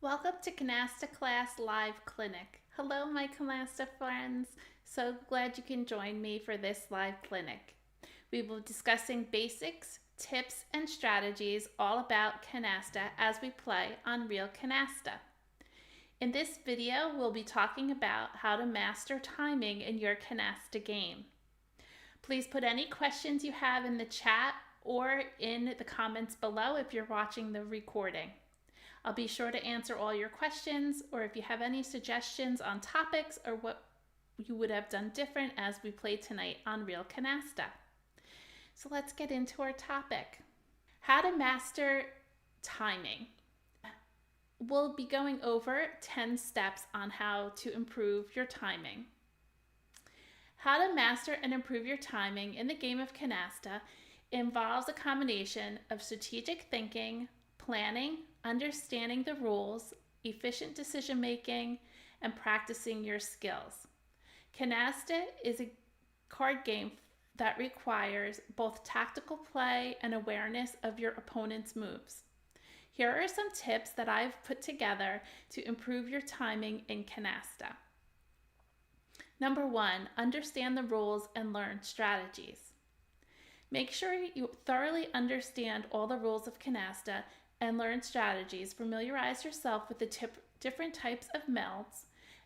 Welcome to Canasta Class Live Clinic. Hello, my Canasta friends. So glad you can join me for this live clinic. We will be discussing basics, tips, and strategies all about Canasta as we play on real Canasta. In this video, we'll be talking about how to master timing in your Canasta game. Please put any questions you have in the chat or in the comments below if you're watching the recording. I'll be sure to answer all your questions, or if you have any suggestions on topics or what you would have done different as we play tonight on Real Canasta. So let's get into our topic. How to master timing. We'll be going over 10 steps on how to improve your timing. How to master and improve your timing in the game of Canasta involves a combination of strategic thinking, planning, understanding the rules, efficient decision making, and practicing your skills. Canasta is a card game that requires both tactical play and awareness of your opponent's moves. Here are some tips that I've put together to improve your timing in Canasta. Number 1, understand the rules and learn strategies. Make sure you thoroughly understand all the rules of Canasta and learn strategies. Familiarize yourself with the different types of melds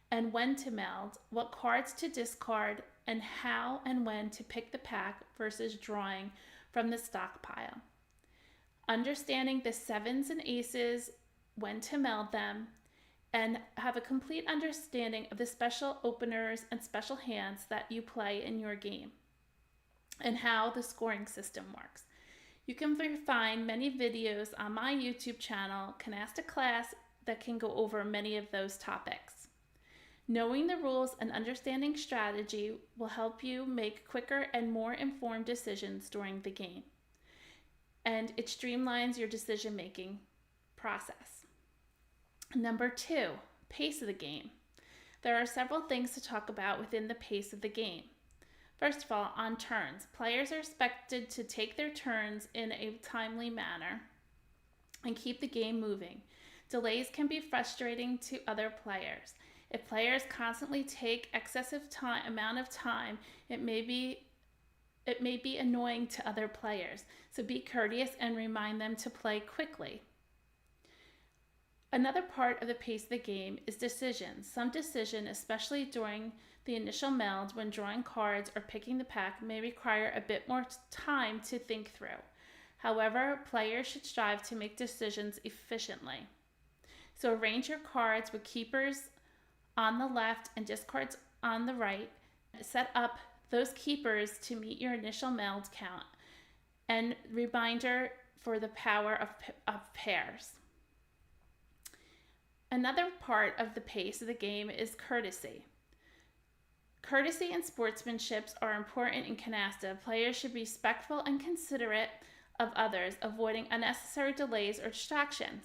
and when to meld, what cards to discard, and how and when to pick the pack versus drawing from the stockpile. Understanding the sevens and aces, when to meld them, and have a complete understanding of the special openers and special hands that you play in your game and how the scoring system works. You can find many videos on my YouTube channel, Canasta Class, that can go over many of those topics. Knowing the rules and understanding strategy will help you make quicker and more informed decisions during the game. And it streamlines your decision-making process. Number 2, pace of the game. There are several things to talk about within the pace of the game. First of all, on turns. Players are expected to take their turns in a timely manner and keep the game moving. Delays can be frustrating to other players. If players constantly take excessive amount of time, it may be annoying to other players. So be courteous and remind them to play quickly. Another part of the pace of the game is decisions. Some decision, especially during the initial meld when drawing cards or picking the pack, may require a bit more time to think through. However, players should strive to make decisions efficiently. So arrange your cards with keepers on the left and discards on the right. Set up those keepers to meet your initial meld count, and reminder for the power of pairs. Another part of the pace of the game is courtesy. Courtesy and sportsmanship are important in Canasta. Players should be respectful and considerate of others, avoiding unnecessary delays or distractions.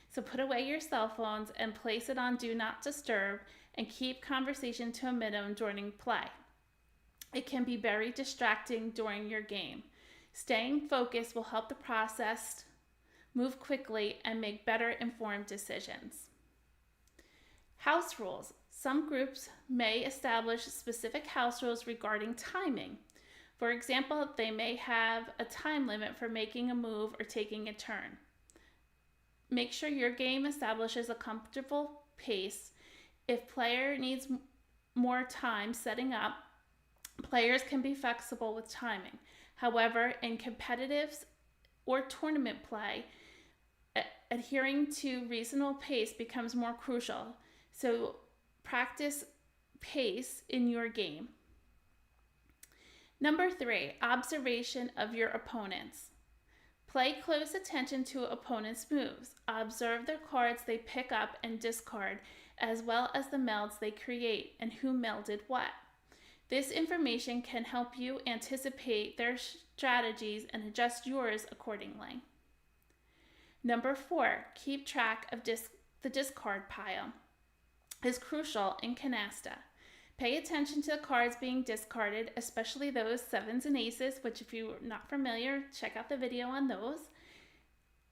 So put away your cell phones and place it on Do Not Disturb, and keep conversation to a minimum during play. It can be very distracting during your game. Staying focused will help the process move quickly and make better informed decisions. House rules. Some groups may establish specific house rules regarding timing. For example, they may have a time limit for making a move or taking a turn. Make sure your game establishes a comfortable pace. If player needs more time setting up, players can be flexible with timing. However, in competitive or tournament play, adhering to reasonable pace becomes more crucial. So practice pace in your game. Number 3, observation of your opponents. Pay close attention to opponents' moves. Observe their cards they pick up and discard, as well as the melds they create and who melded what. This information can help you anticipate their strategies and adjust yours accordingly. Number 4, keep track of the discard pile. Is crucial in Canasta. Pay attention to the cards being discarded, especially those sevens and aces, which if you're not familiar, check out the video on those,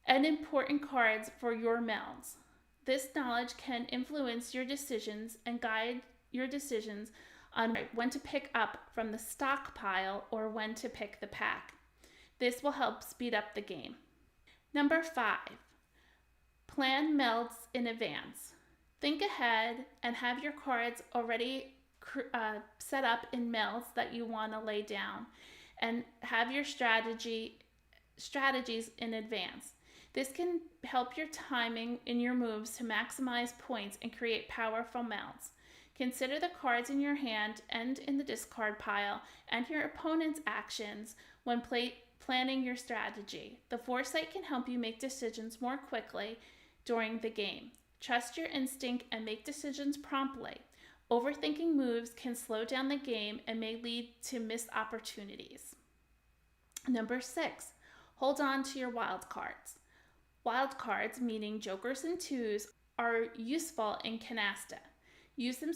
and important cards for your melds. This knowledge can influence your decisions and guide your decisions on when to pick up from the stockpile or when to pick the pack. This will help speed up the game. Number 5, plan melds in advance. Think ahead and have your cards already set up in melds that you want to lay down, and have your strategies in advance. This can help your timing in your moves to maximize points and create powerful melds. Consider the cards in your hand and in the discard pile and your opponent's actions when planning your strategy. The foresight can help you make decisions more quickly during the game. Trust your instinct and make decisions promptly. Overthinking moves can slow down the game and may lead to missed opportunities. Number 6, hold on to your wild cards. Wild cards, meaning jokers and twos, are useful in Canasta. Use them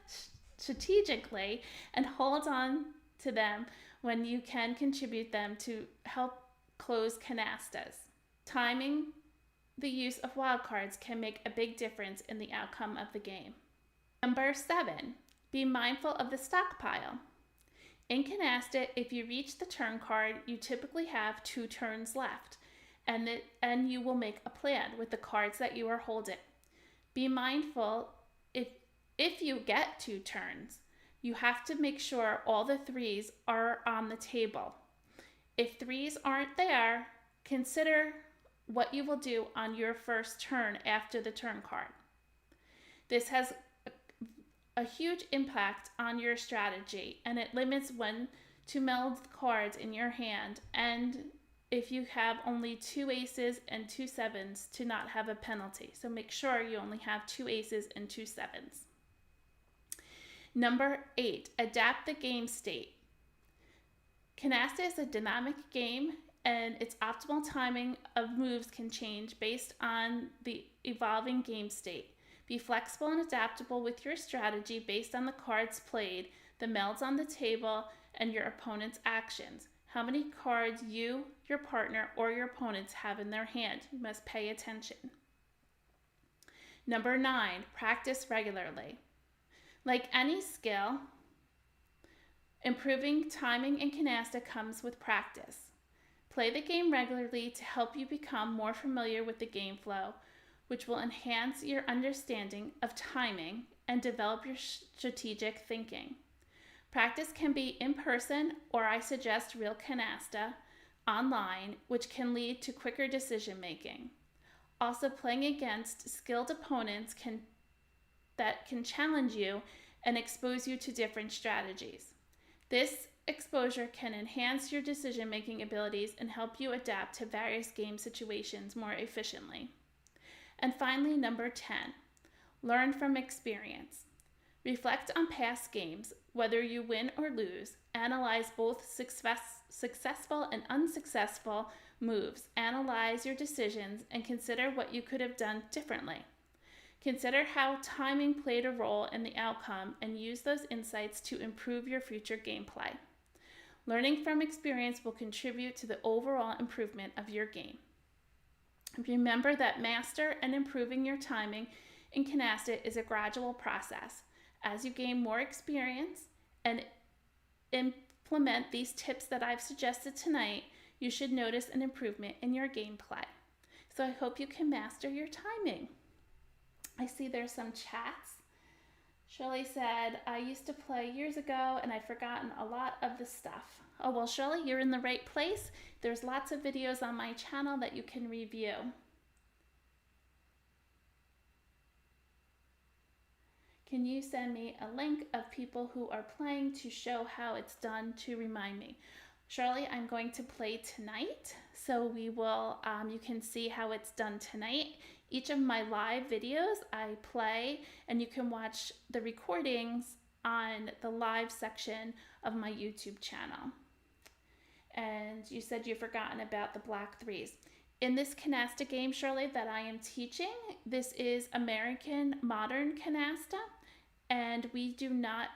strategically and hold on to them when you can contribute them to help close canastas. Timing the use of wild cards can make a big difference in the outcome of the game. Number 7, be mindful of the stockpile. In Canasta, if you reach the turn card, you typically have 2 turns left, and you will make a plan with the cards that you are holding. Be mindful, if you get 2 turns, you have to make sure all the 3s are on the table. If 3s aren't there, consider what you will do on your first turn after the turn card. This has a huge impact on your strategy, and it limits when to meld cards in your hand, and if you have only 2 aces and 2 sevens, to not have a penalty. So make sure you only have 2 aces and 2 sevens. Number 8, adapt the game state. Canasta is a dynamic game, and its optimal timing of moves can change based on the evolving game state. Be flexible and adaptable with your strategy based on the cards played, the melds on the table, and your opponent's actions. How many cards you, your partner, or your opponents have in their hand. You must pay attention. Number 9, practice regularly. Like any skill, improving timing in Canasta comes with practice. Play the game regularly to help you become more familiar with the game flow, which will enhance your understanding of timing and develop your strategic thinking. Practice can be in person, or I suggest real Canasta online, which can lead to quicker decision making. Also, playing against skilled opponents that can challenge you and expose you to different strategies. This exposure can enhance your decision-making abilities and help you adapt to various game situations more efficiently. And finally, number 10, learn from experience. Reflect on past games, whether you win or lose. Analyze both successful and unsuccessful moves. Analyze your decisions and consider what you could have done differently. Consider how timing played a role in the outcome and use those insights to improve your future gameplay. Learning from experience will contribute to the overall improvement of your game. Remember that master and improving your timing in Canasta is a gradual process. As you gain more experience and implement these tips that I've suggested tonight, you should notice an improvement in your gameplay. So I hope you can master your timing. I see there's some chats. Shirley said, I used to play years ago and I've forgotten a lot of the stuff. Oh, well, Shirley, you're in the right place. There's lots of videos on my channel that you can review. Can you send me a link of people who are playing to show how it's done to remind me? Shirley, I'm going to play tonight, so we will, you can see how it's done tonight. Each of my live videos I play, and you can watch the recordings on the live section of my YouTube channel. And you said you've forgotten about the black threes. In this Canasta game, Shirley, that I am teaching, this is American Modern Canasta, and we do not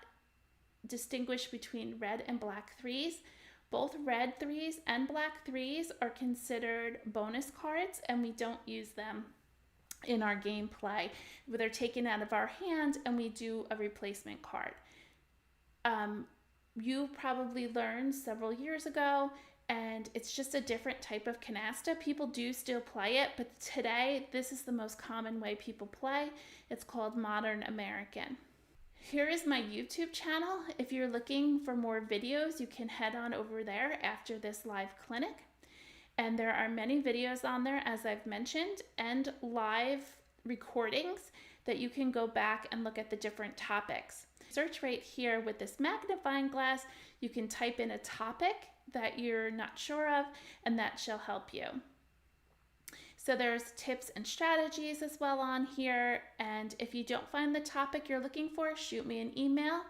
distinguish between red and black threes. Both red threes and black threes are considered bonus cards, and we don't use them in our gameplay where they're taken out of our hand and we do a replacement card. You probably learned several years ago, and it's just a different type of canasta. People do still play it, but today this is the most common way people play. It's called Modern American. Here is my YouTube channel. If you're looking for more videos, you can head on over there after this live clinic. And there are many videos on there, as I've mentioned, and live recordings that you can go back and look at the different topics. Search right here with this magnifying glass. You can type in a topic that you're not sure of, and that shall help you. So there's tips and strategies as well on here. And if you don't find the topic you're looking for, shoot me an email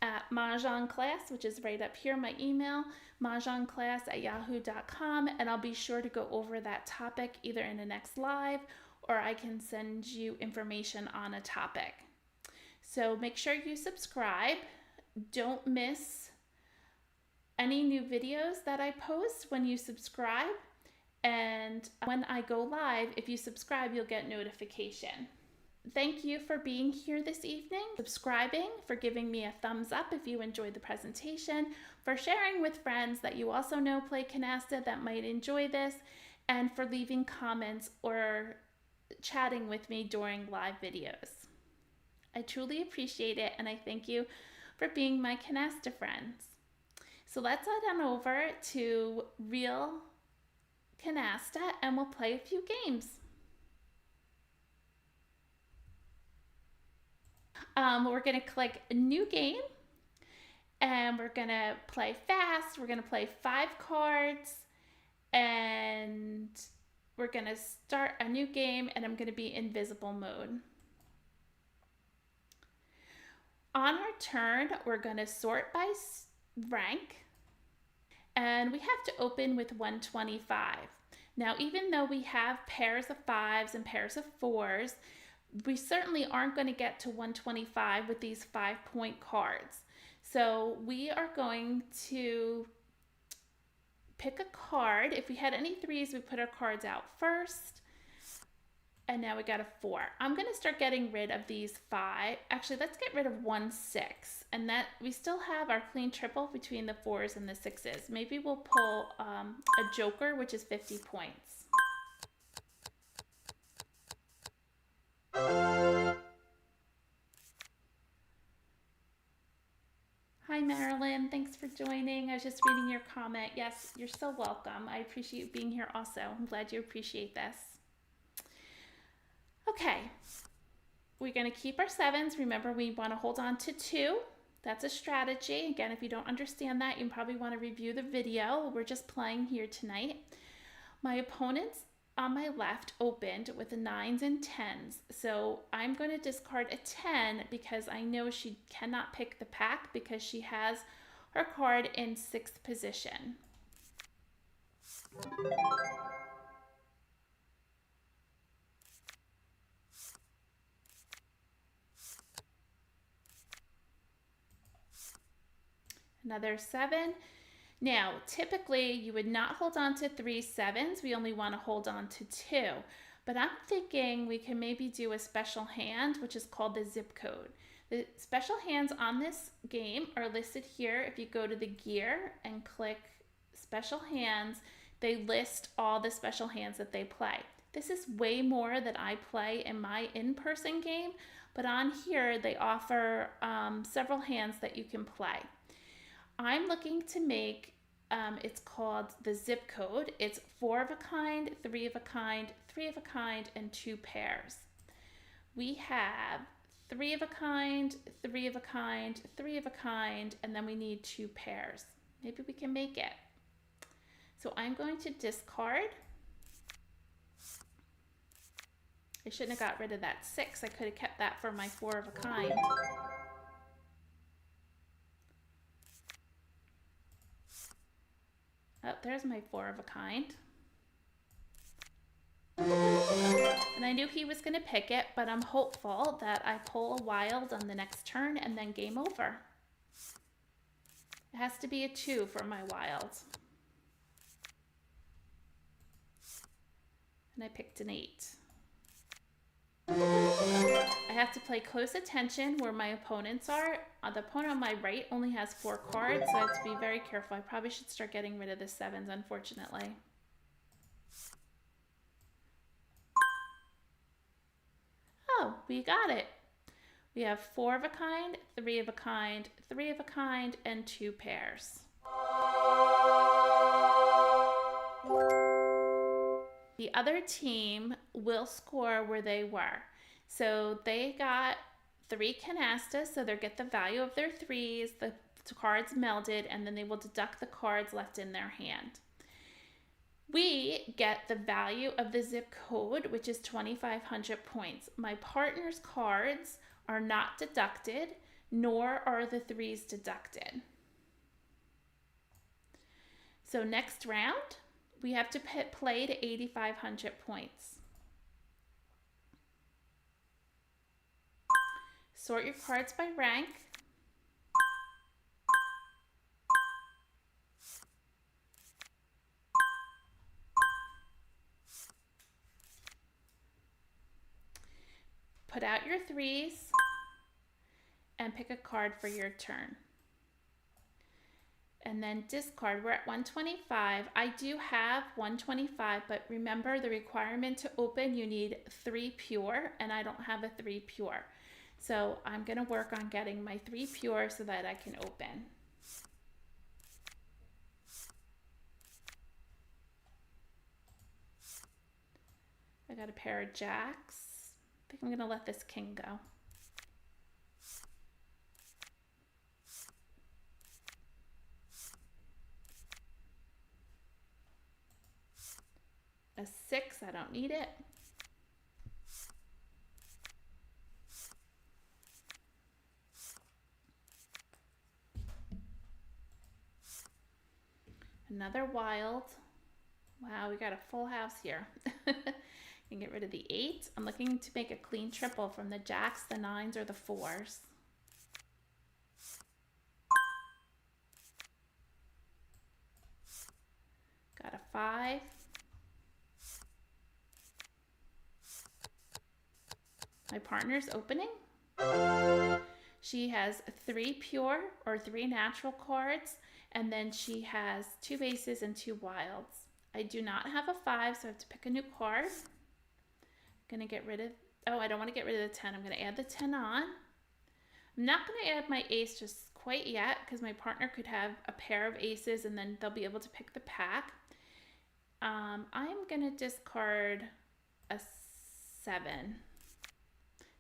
at JONGG Class, which is right up here, my email, mahjongclass@yahoo.com, and I'll be sure to go over that topic either in the next live or I can send you information on a topic. So make sure you subscribe. Don't miss any new videos that I post when you subscribe. And when I go live, if you subscribe, you'll get notification. Thank you for being here this evening, subscribing, for giving me a thumbs up if you enjoyed the presentation, for sharing with friends that you also know play canasta that might enjoy this, and for leaving comments or chatting with me during live videos. I truly appreciate it, and I thank you for being my canasta friends. So let's head on over to Real Canasta and we'll play a few games. We're going to click a new game and we're going to play fast. We're going to play 5 cards and we're going to start a new game, and I'm going to be invisible mode. On our turn, we're going to sort by rank, and we have to open with 125. Now, even though we have pairs of 5s and pairs of 4s, we certainly aren't going to get to 125 with these 5-point cards. So we are going to pick a card. If we had any 3s, we put our cards out first. And now we got a 4. I'm going to start getting rid of these 5. Actually, let's get rid of 1 6. And that we still have our clean triple between the 4s and the 6s. Maybe we'll pull a joker, which is 50 points. Hi, Marilyn. Thanks for joining. I was just reading your comment. Yes, you're so welcome. I appreciate you being here also. I'm glad you appreciate this. Okay, we're going to keep our 7s. Remember, we want to hold on to 2. That's a strategy. Again, if you don't understand that, you probably want to review the video. We're just playing here tonight. My opponents on my left opened with the 9s and 10s. So I'm going to discard a 10 because I know she cannot pick the pack because she has her card in 6th position. Another 7. Now, typically you would not hold on to 3 7s. We only want to hold on to 2. But I'm thinking we can maybe do a special hand, which is called the zip code. The special hands on this game are listed here. If you go to the gear and click special hands, they list all the special hands that they play. This is way more than I play in my in-person game, but on here they offer several hands that you can play. I'm looking to make, it's called the zip code. It's 4 of a kind, 3 of a kind, 3 of a kind, and 2 pairs. We have 3 of a kind, 3 of a kind, 3 of a kind, and then we need 2 pairs. Maybe we can make it. So I'm going to discard. I shouldn't have got rid of that 6. I could have kept that for my 4 of a kind. Oh, there's my 4 of a kind. And I knew he was going to pick it, but I'm hopeful that I pull a wild on the next turn and then game over. It has to be a 2 for my wild. And I picked an 8. I have to pay close attention where my opponents are. The opponent on my right only has 4 cards, so I have to be very careful. I probably should start getting rid of the 7s, unfortunately. Oh, we got it. We have 4 of a kind, 3 of a kind, 3 of a kind, and 2 pairs. The other team will score where they were. So they got 3 canastas, so they'll get the value of their 3s, the cards melded, and then they will deduct the cards left in their hand. We get the value of the zip code, which is 2,500 points. My partner's cards are not deducted, nor are the 3s deducted. So next round, we have to play to 8,500 points. Sort your cards by rank. Put out your 3s and pick a card for your turn. And then discard. We're at 125. I do have 125, but remember the requirement to open, you need 3 pure, and I don't have a 3 pure. So I'm going to work on getting my 3 pure so that I can open. I got a pair of jacks. I think I'm going to let this king go. A 6, I don't need it. Another wild. Wow, we got a full house here. Can get rid of the 8. I'm looking to make a clean triple from the jacks, the 9s, or the 4s. Got a 5. My partner's opening. She has 3 pure or 3 natural cards, and then she has 2 aces and 2 wilds. I do not have a 5, so I have to pick a new card. I'm going to get rid of, oh, I don't want to get rid of the 10. I'm going to add the 10 on. I'm not going to add my ace just quite yet because my partner could have a pair of aces and then they'll be able to pick the pack. I'm going to discard a 7.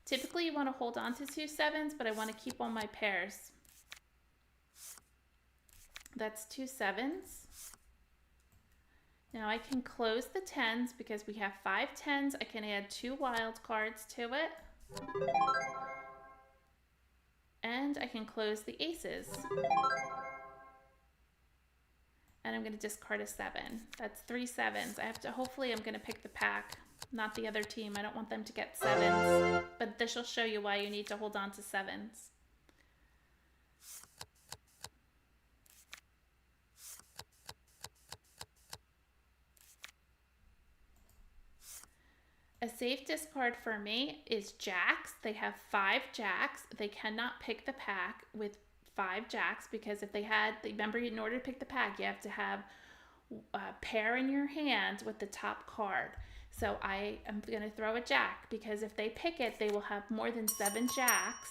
Typically you want to hold on to 2 7s, but I want to keep all my pairs. That's 2 7s. Now I can close the 10s because we have 5 10s. I can add 2 wild cards to it. And I can close the aces. And I'm going to discard a 7. That's 3 7s. I have to, hopefully I'm going to pick the pack, not the other team. I don't want them to get 7s. But this will show you why you need to hold on to 7s. A safe discard for me is jacks. They have 5 jacks. They cannot pick the pack with 5 jacks because if they had, remember in order to pick the pack, you have to have a pair in your hand with the top card. So I am going to throw a jack because if they pick it, they will have more than 7 jacks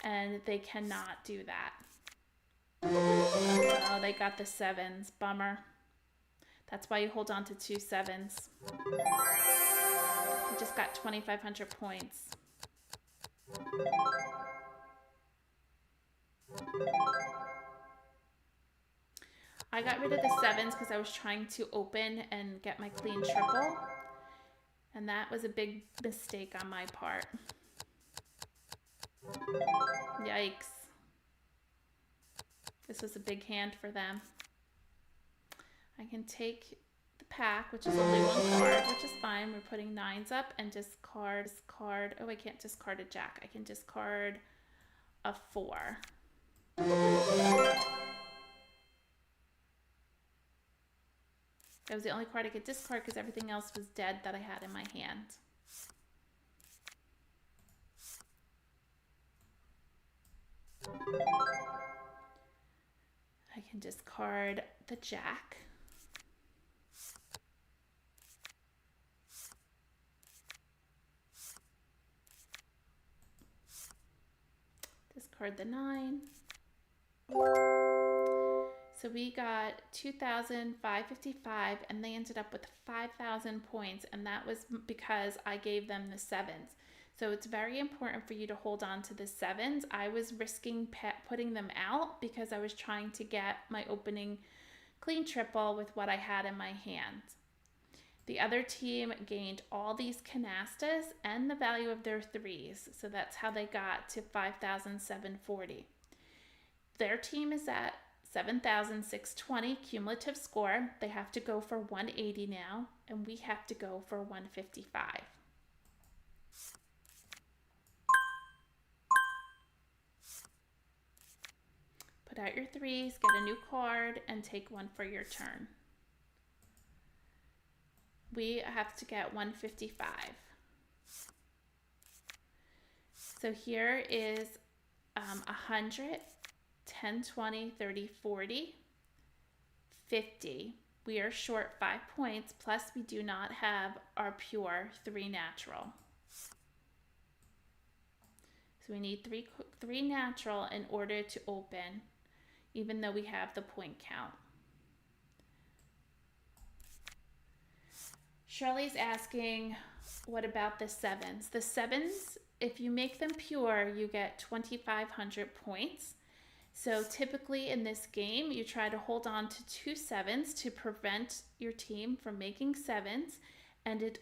and they cannot do that. Oh, they got the 7s. Bummer. That's why you hold on to 2 7s. I just got 2,500 points. I got rid of the 7s because I was trying to open and get my clean triple. And that was a big mistake on my part. Yikes. This was a big hand for them. I can take the pack, which is only 1 card, which is fine. We're putting 9s up and discard. Oh, I can't discard a jack. I can discard a 4. That was the only card I could discard because everything else was dead that I had in my hand. I can discard the jack. Discard the 9. So we got 2,555 and they ended up with 5,000 points, and that was because I gave them the 7s. So it's very important for you to hold on to the 7s. I was risking putting them out because I was trying to get my opening clean triple with what I had in my hand. The other team gained all these canastas and the value of their 3s. So that's how they got to 5,740. Their team is at 7,620 cumulative score. They have to go for 180 now, and we have to go for 155. Put out your 3s, get a new card, and take one for your turn. We have to get 155. So here is 100, 10, 20, 30, 40, 50. We are short 5 points, plus we do not have our pure 3 natural. So we need three natural in order to open, even though we have the point count. Shirley's asking, what about the 7s? The 7s, if you make them pure, you get 2,500 points. So typically in this game, you try to hold on to 2 7s to prevent your team from making 7s. And it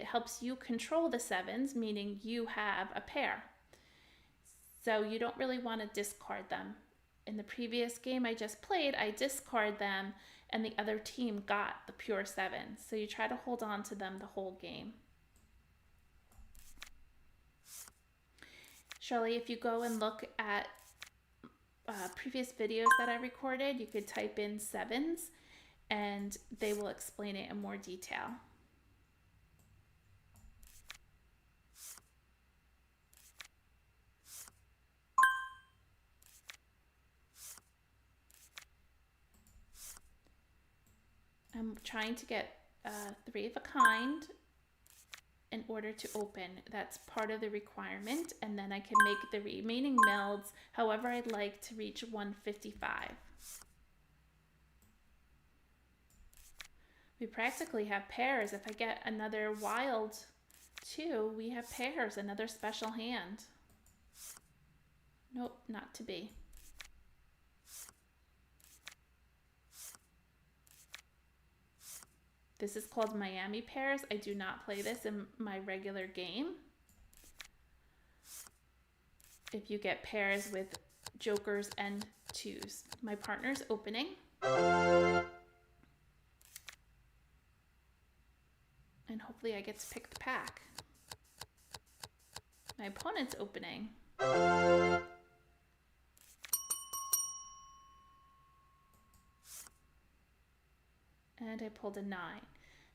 helps you control the 7s, meaning you have a pair. So you don't really want to discard them. In the previous game I just played, I discarded them and the other team got the pure 7s. So you try to hold on to them the whole game. Shirley, if you go and look at previous videos that I recorded, you could type in 7s and they will explain it in more detail. I'm trying to get 3 of a kind in order to open. That's part of the requirement, and then I can make the remaining melds however I'd like to reach 155. We practically have pairs. If I get another wild 2, we have pairs, another special hand. Nope, not to be. This is called Miami pairs. I do not play this in my regular game. If you get pairs with jokers and 2s. My partner's opening. And hopefully I get to pick the pack. My opponent's opening. And I pulled a 9.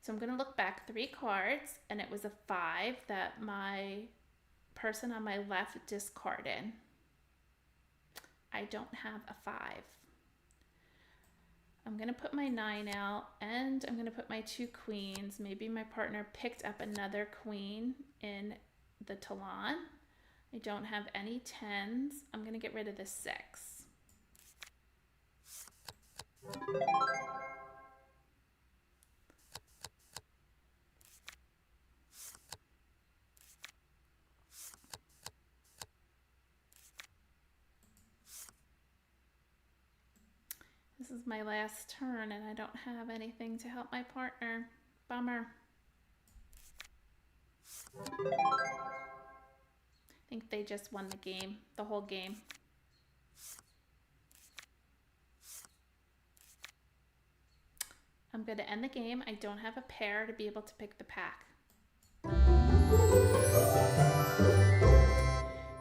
So I'm going to look back 3 cards, and it was a 5 that my person on my left discarded. I don't have a 5. I'm going to put my 9 out, and I'm going to put my 2 queens. Maybe my partner picked up another queen in the talon. I don't have any 10s. I'm going to get rid of the 6. This is my last turn and I don't have anything to help my partner. Bummer. I think they just won the game, the whole game. I'm going to end the game. I don't have a pair to be able to pick the pack.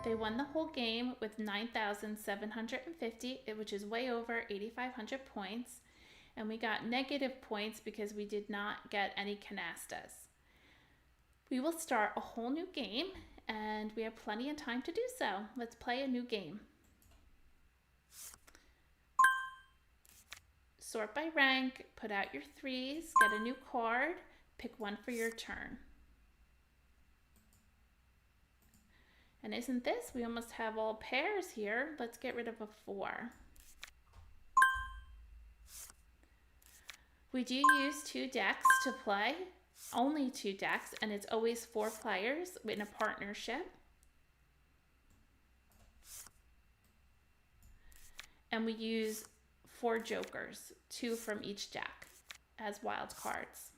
They won the whole game with 9,750, which is way over 8,500 points. And we got negative points because we did not get any canastas. We will start a whole new game and we have plenty of time to do so. Let's play a new game. Sort by rank, put out your threes, get a new card, pick one for your turn. And isn't this, we almost have all pairs here. Let's get rid of a 4. We do use 2 decks to play, only 2 decks, and it's always 4 players in a partnership. And we use 4 jokers, 2 from each deck as wild cards.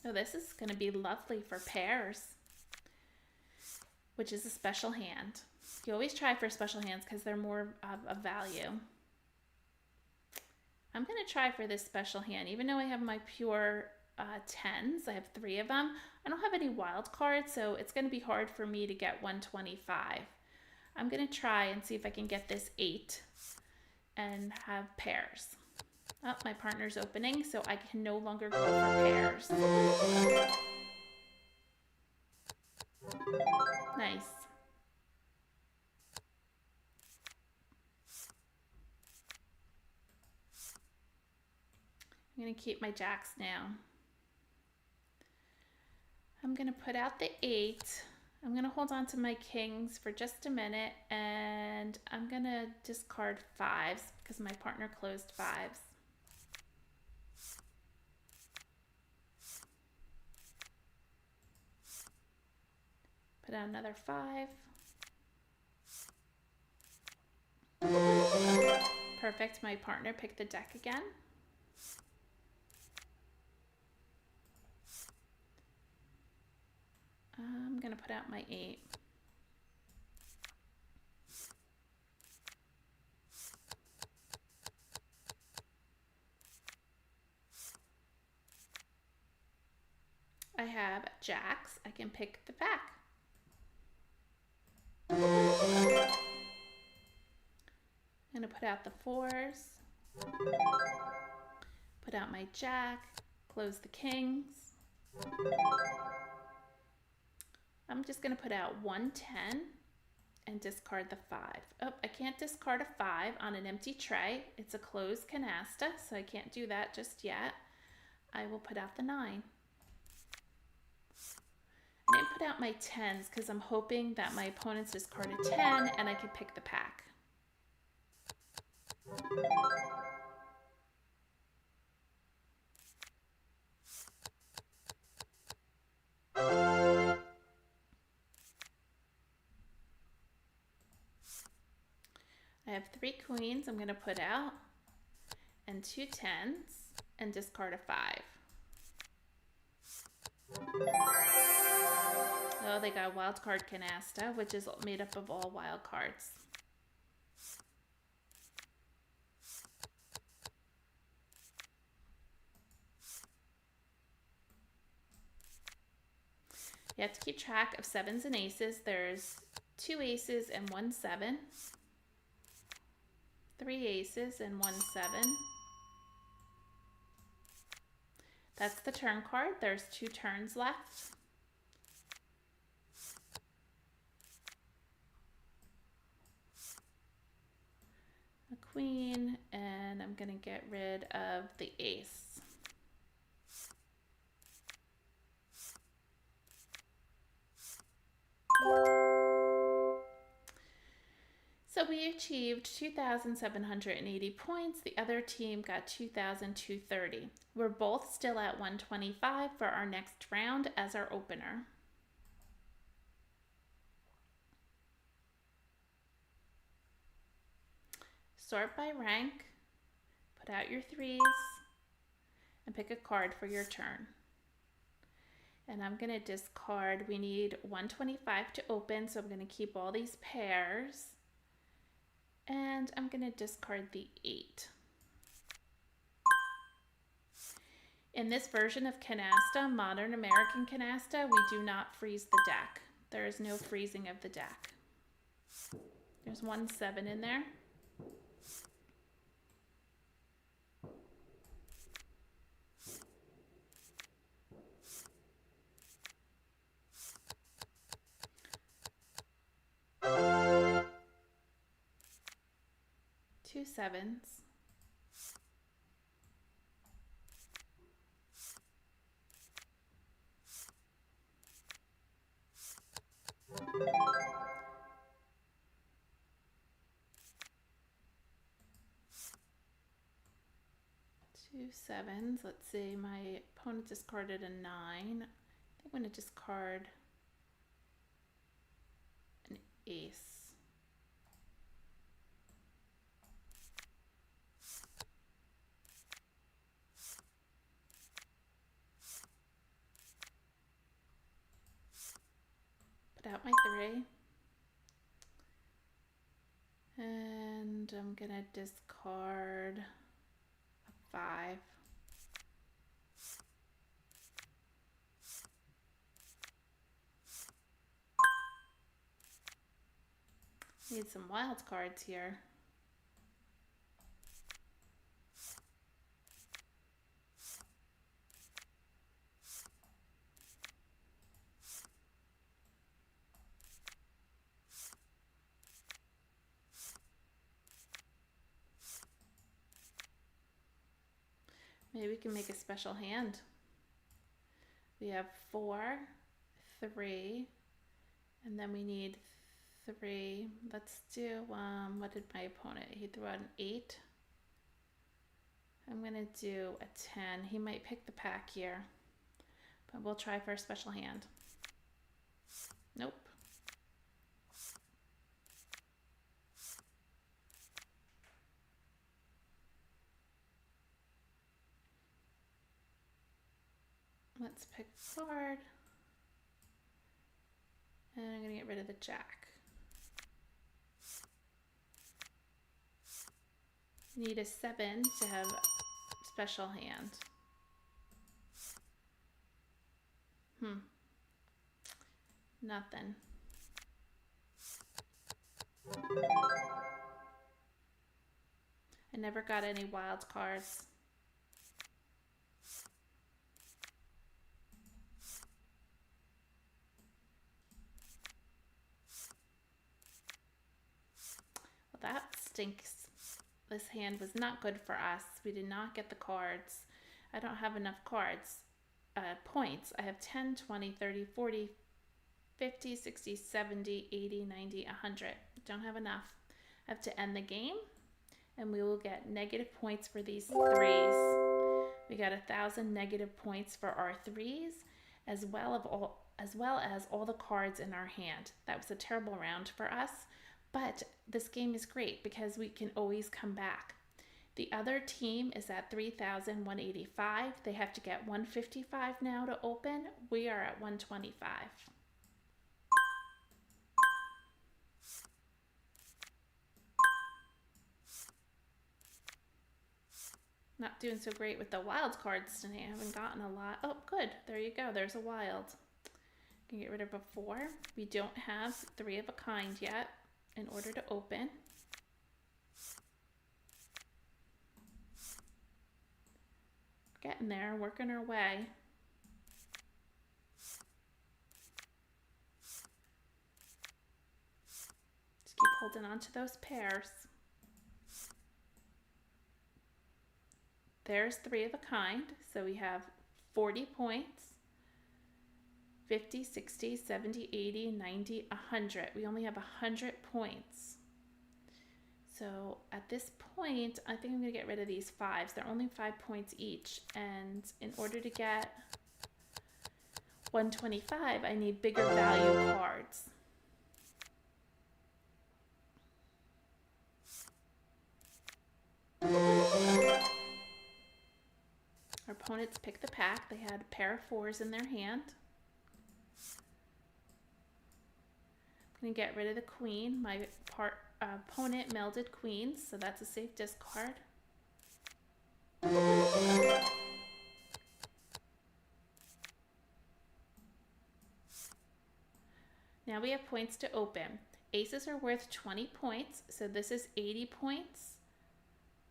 Oh, this is going to be lovely for pairs, which is a special hand. You always try for special hands because they're more of value. I'm going to try for this special hand, even though I have my pure 10s. I have 3 of them. I don't have any wild cards, so it's going to be hard for me to get 125. I'm going to try and see if I can get this 8 and have pairs. Oh, my partner's opening, so I can no longer go for pairs. Nice. I'm going to keep my jacks now. I'm going to put out the 8. I'm going to hold on to my kings for just a minute, and I'm going to discard 5s because my partner closed 5s. Put out another 5. Perfect. My partner picked the deck again. I'm going to put out my 8. I have jacks. I can pick the pack. I'm going to put out the 4s. Put out my jack. Close the kings. I'm just going to put out 110 and discard the 5. Oh, I can't discard a 5 on an empty tray. It's a closed canasta, so I can't do that just yet. I will put out the 9. I didn't put out my 10s because I'm hoping that my opponent's discard a 10 and I can pick the pack. I have 3 queens I'm going to put out and 2 10s and discard a 5. Oh, they got wild card canasta, which is made up of all wild cards. You have to keep track of 7s and aces. There's 2 aces and 1 7. 3 aces and 1 7. That's the turn card. There's 2 turns left. A queen, and I'm going to get rid of the ace. So we achieved 2,780 points. The other team got 2,230. We're both still at 125 for our next round as our opener. Sort by rank, put out your 3s, and pick a card for your turn. And I'm going to discard, we need 125 to open, so I'm going to keep all these pairs. And I'm going to discard the 8. In this version of Canasta, Modern American Canasta, we do not freeze the deck. There is no freezing of the deck. There's 1 7 in there. 2 sevens. Two sevens. Let's see, my opponent discarded a 9. I think I'm going to discard an ace. Put out my 3. And I'm going to discard a 5. Need some wild cards here. Maybe we can make a special hand. We have 4, 3, and then we need 3. Let's do, what did my opponent? He threw out an 8. I'm going to do a 10. He might pick the pack here, but we'll try for a special hand. Nope. Let's pick a card. And I'm going to get rid of the jack. You need a 7 to have special hand. Nothing. I never got any wild cards. Well, that stinks. This hand was not good for us. We did not get the cards. I don't have enough cards. Points. I have 10, 20, 30, 40, 50, 60, 70, 80, 90, 100. Don't have enough. I have to end the game, and we will get negative points for these 3s. We got 1,000 negative points for our 3s, as well as all the cards in our hand. That was a terrible round for us, but this game is great because we can always come back. The other team is at 3,185. They have to get 155 now to open. We are at 125. Not doing so great with the wild cards today. I haven't gotten a lot. Oh, good. There you go. There's a wild. Can get rid of a 4. We don't have 3 of a kind yet in order to open. Getting there, working our way. Just keep holding on to those pairs. There's 3 of a kind, so we have 40 points. 50, 60, 70, 80, 90, 100. We only have 100 points. So at this point, I think I'm going to get rid of these 5s. They're only 5 points each. And in order to get 125, I need bigger value cards. Our opponents picked the pack. They had a pair of 4s in their hand. I'm going to get rid of the queen. My opponent melded queens, so that's a safe discard. Now we have points to open. Aces are worth 20 points, so this is 80 points,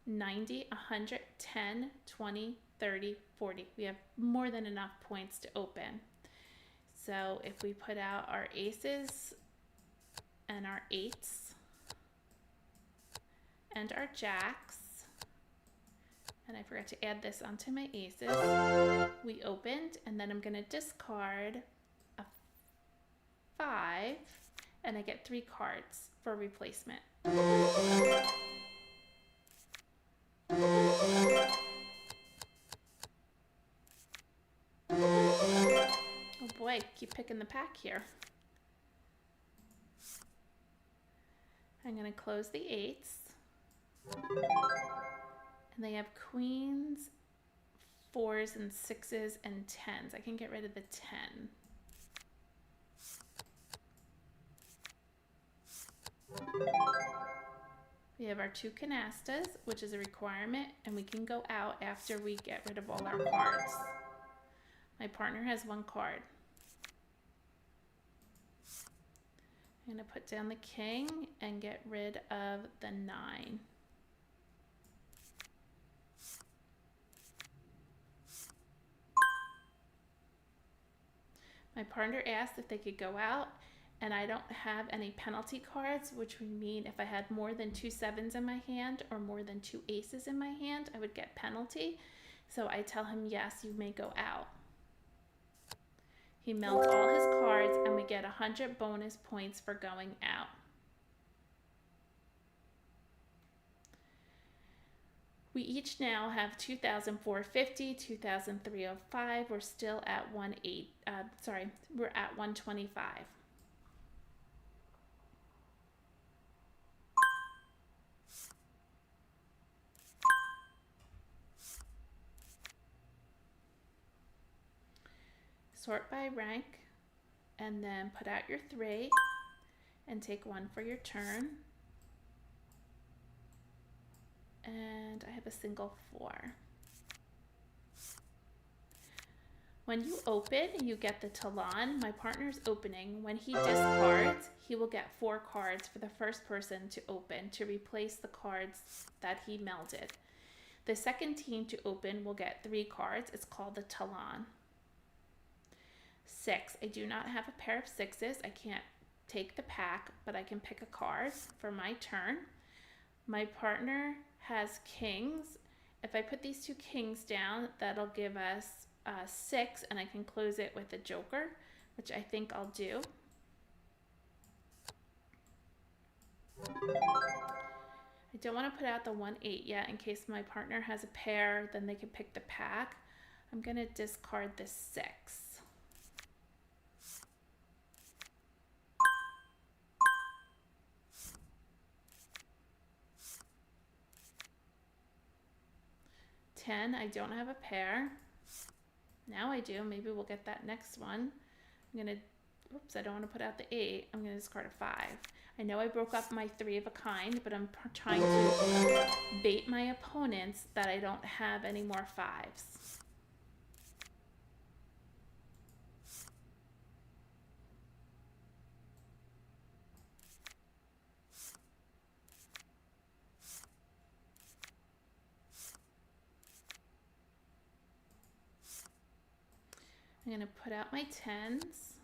90, 100, 10, 20, 30, 40. We have more than enough points to open. So if we put out our aces and our 8s and our jacks. And I forgot to add this onto my aces. We opened, and then I'm going to discard a 5, and I get 3 cards for replacement. Oh boy, keep picking the pack here. I'm going to close the 8s. And they have queens, 4s, and 6s, and 10s. I can get rid of the 10. We have our 2 canastas, which is a requirement, and we can go out after we get rid of all our cards. My partner has 1 card. I'm going to put down the king and get rid of the 9. My partner asked if they could go out, and I don't have any penalty cards, which would mean if I had more than 2 7s in my hand or more than 2 aces in my hand, I would get penalty. So I tell him, yes, you may go out. He melts all his cards, and we get 100 bonus points for going out. We each now have 2,450, 2,305. We're still at we're at 125. Sort by rank, and then put out your 3 and take 1 for your turn. And I have a single 4. When you open, you get the talon. My partner's opening. When he discards, he will get 4 cards for the first person to open to replace the cards that he melded. The second team to open will get 3 cards. It's called the talon. 6. I do not have a pair of 6s. I can't take the pack, but I can pick a card for my turn. My partner has kings. If I put these 2 kings down, that'll give us 6, and I can close it with a joker, which I think I'll do. I don't want to put out the 1-8 yet in case my partner has a pair, then they can pick the pack. I'm going to discard the 6. I don't have a pair. Now I do. Maybe we'll get that next one. I'm gonna, oops, I don't want to put out the 8. I'm gonna discard a 5. I know I broke up my 3 of a kind, but I'm trying to bait my opponents that I don't have any more 5s. I'm going to put out my 10s,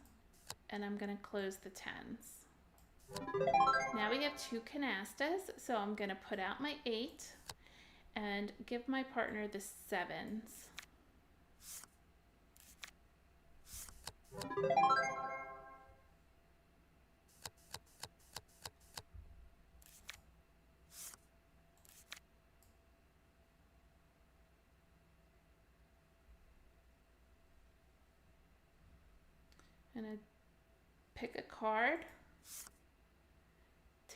and I'm going to close the 10s. Now we have 2 canastas, so I'm going to put out my 8 and give my partner the 7s. I'm going to pick a card.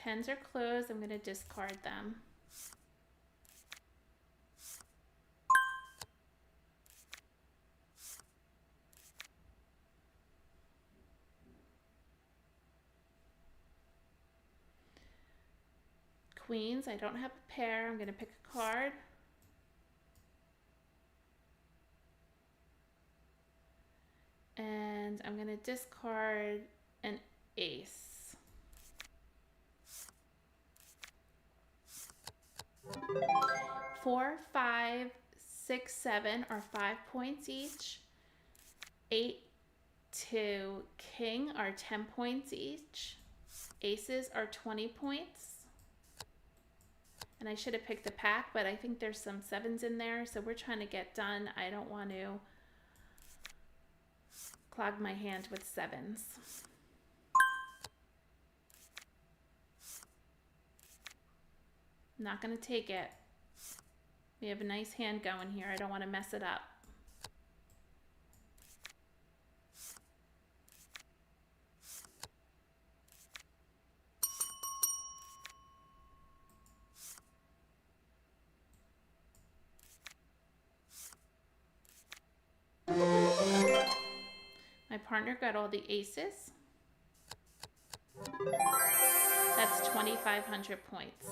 10s are closed. I'm going to discard them. Queens, I don't have a pair. I'm going to pick a card. And I'm going to discard an ace. Four, 5, 6, 7 are 5 points each. 8 to king are 10 points each. Aces are 20 points. And I should have picked the pack, but I think there's some 7s in there, so we're trying to get done. I don't want to clog my hand with 7s. I'm not going to take it. We have a nice hand going here. I don't want to mess it up. My partner got all the aces. That's 2,500 points.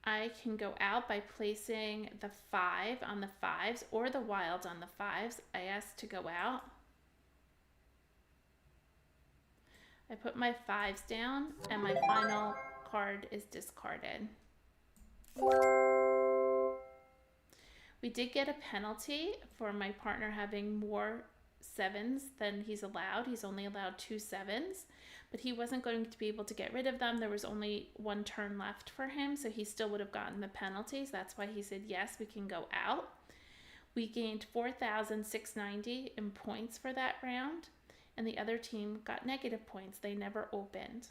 I can go out by placing the 5 on the 5s or the wild on the 5s. I asked to go out. I put my 5s down and my final card is discarded. We did get a penalty for my partner having more 7s than he's allowed. He's only allowed 2 7s, but he wasn't going to be able to get rid of them. There was only 1 turn left for him, so he still would have gotten the penalties. That's why he said, yes, we can go out. We gained 4,690 in points for that round, and the other team got negative points. They never opened.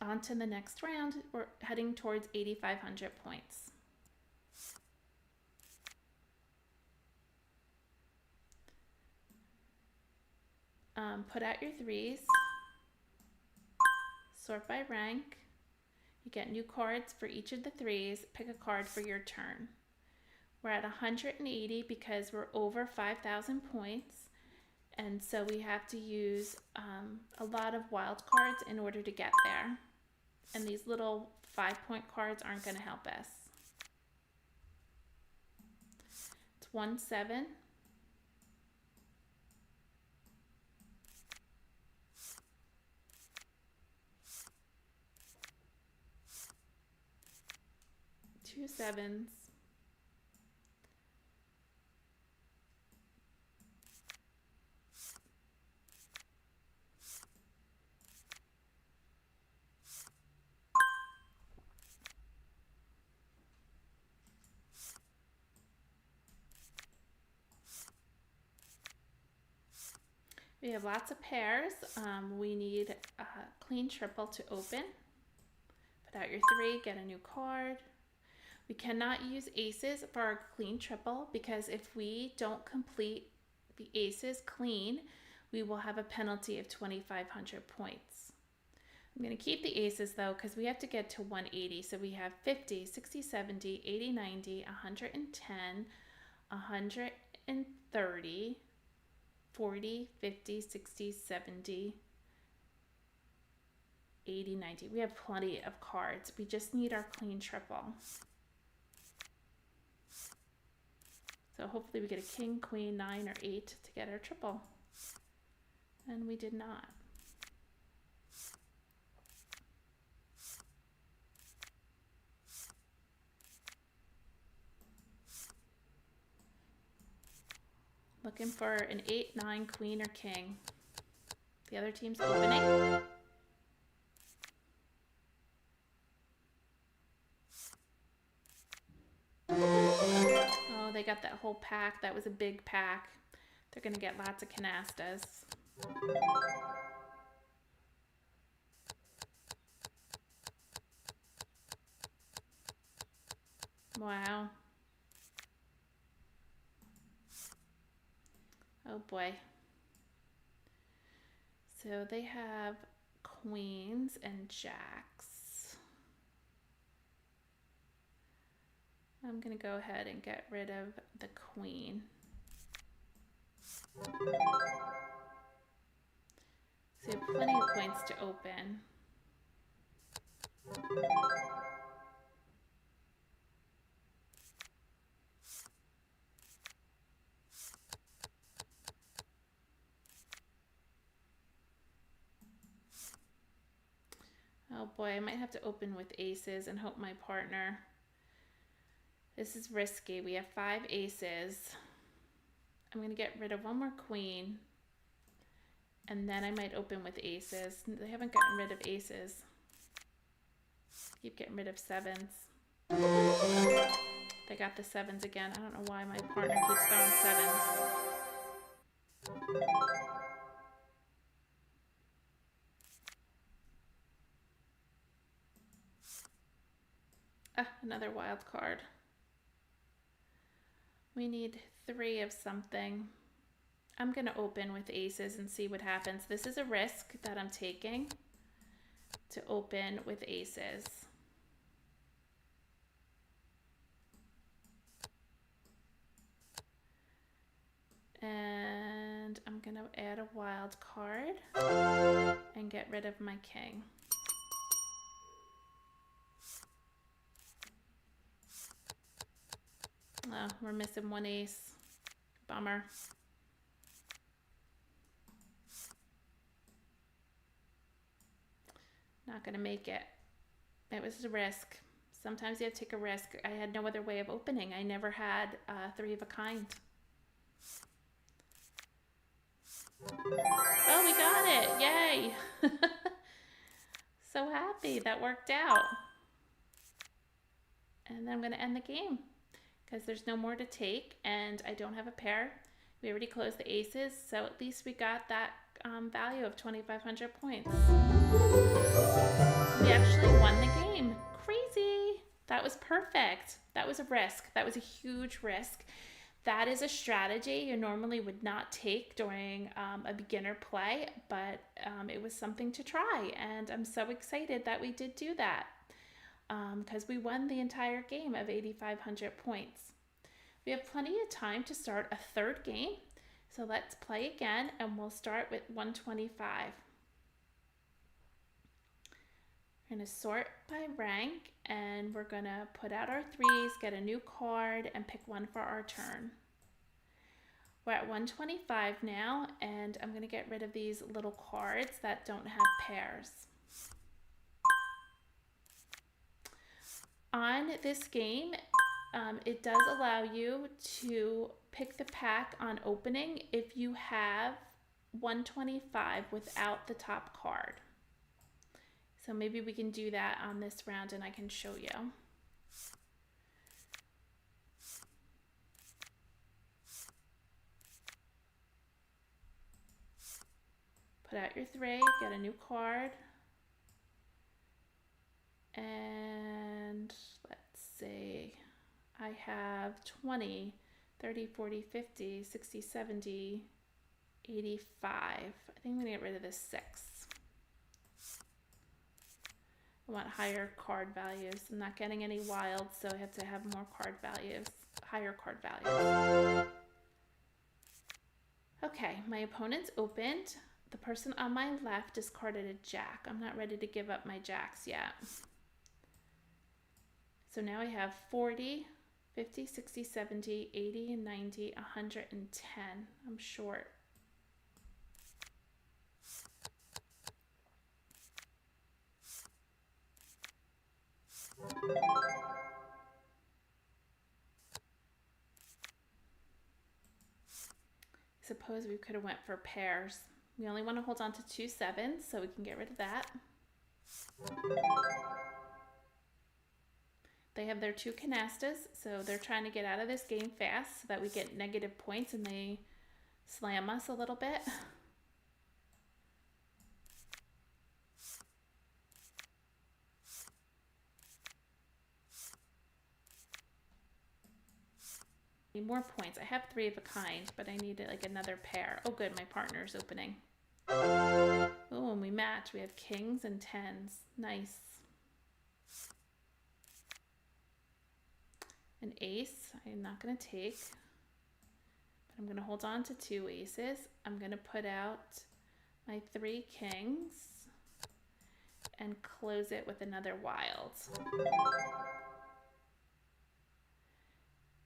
On to the next round. We're heading towards 8,500 points. Put out your 3s. Sort by rank. You get new cards for each of the 3s. Pick a card for your turn. We're at 180 because we're over 5,000 points. And so we have to use a lot of wild cards in order to get there. And these little 5-point cards aren't going to help us. It's 1 7. Two 7s. We have lots of pairs. We need a clean triple to open. Put out your 3, get a new card. We cannot use aces for our clean triple because if we don't complete the aces clean, we will have a penalty of 2,500 points. I'm going to keep the aces though because we have to get to 180. So we have 50, 60, 70, 80, 90, 110, 130, 40, 50, 60, 70, 80, 90. We have plenty of cards. We just need our clean triple. So hopefully we get a king, queen, 9, or 8 to get our triple. And we did not. Looking for an 8, 9, queen, or king. The other team's opening. Oh, they got that whole pack. That was a big pack. They're going to get lots of canastas. Wow. Oh boy. So they have queens and jacks. I'm going to go ahead and get rid of the queen. So you have plenty of points to open. Oh boy, I might have to open with aces and hope my partner This is risky. We have 5 aces. I'm going to get rid of one more queen. And then I might open with aces. They haven't gotten rid of aces. Keep getting rid of 7s. They got the 7s again. I don't know why my partner keeps throwing 7s. Ah, another wild card. We need 3 of something. I'm going to open with aces and see what happens. This is a risk that I'm taking to open with aces. And I'm going to add a wild card and get rid of my king. Oh, we're missing 1 ace. Bummer. Not gonna make it. It was a risk. Sometimes you have to take a risk. I had no other way of opening. I never had 3 of a kind. Oh, we got it. Yay. So happy that worked out. And then I'm gonna end the game because there's no more to take and I don't have a pair. We already closed the aces, so at least we got that value of 2,500 points. We actually won the game. Crazy. That was perfect. That was a risk. That was a huge risk. That is a strategy you normally would not take during a beginner play, but it was something to try, and I'm so excited that we did do that because we won the entire game of 8,500 points. We have plenty of time to start a third game, so let's play again, and we'll start with 125. We're going to sort by rank, and we're going to put out our 3s, get a new card, and pick one for our turn. We're at 125 now, and I'm going to get rid of these little cards that don't have pairs. On this game, it does allow you to pick the pack on opening if you have 125 without the top card. So maybe we can do that on this round and I can show you. Put out your 3, get a new card. And let's see, I have 20, 30, 40, 50, 60, 70, 85. I think I'm going to get rid of this 6. I want higher card values. I'm not getting any wilds, so I have to have more card values, higher card values. Okay, my opponent's opened. The person on my left discarded a jack. I'm not ready to give up my jacks yet. So now I have 40, 50, 60, 70, 80, and 90, 110. I'm short. Suppose we could have went for pairs. We only want to hold on to 2 7s, so we can get rid of that. They have their 2 canastas, so they're trying to get out of this game fast so that we get negative points and they slam us a little bit. Need more points. I have 3 of a kind, but I need like another pair. Oh good, my partner's opening. Oh, and we match. We have kings and 10s. Nice. An ace, I'm not going to take, but I'm going to hold on to 2 aces. I'm going to put out my 3 kings and close it with another wild.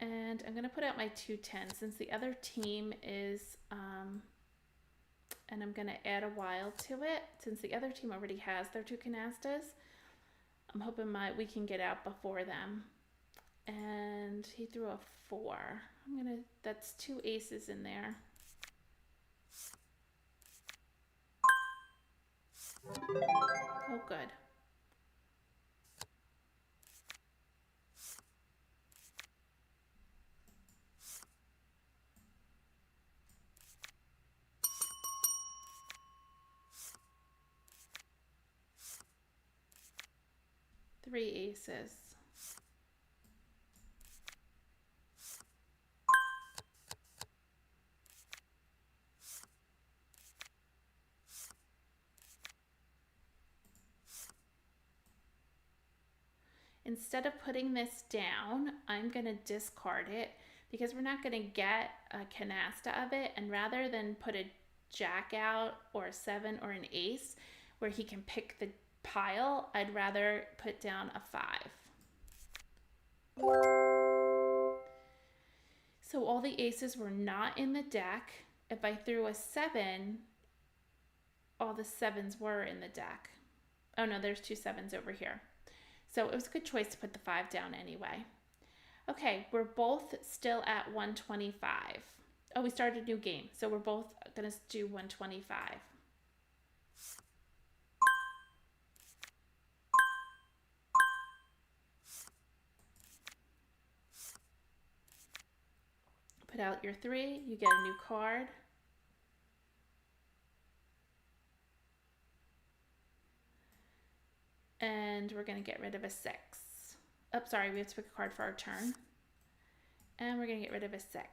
And I'm going to put out my 2 10s since the other team is, and I'm going to add a wild to it since the other team already has their 2 canastas. I'm hoping we can get out before them. And he threw a 4. That's 2 aces in there. Oh, good. Three aces. Instead of putting this down, I'm going to discard it because we're not going to get a canasta of it. And rather than put a jack out or a 7 or an ace where he can pick the pile, I'd rather put down a 5. So all the aces were not in the deck. If I threw a 7, all the 7s were in the deck. Oh no, there's 2 7s over here. So it was a good choice to put the 5 down anyway. Okay, we're both still at 125. Oh, we started a new game. So we're both going to do 125. Put out your 3, you get a new card. And we're going to get rid of a 6. Oh, sorry, we have to pick a card for our turn. And we're going to get rid of a 6.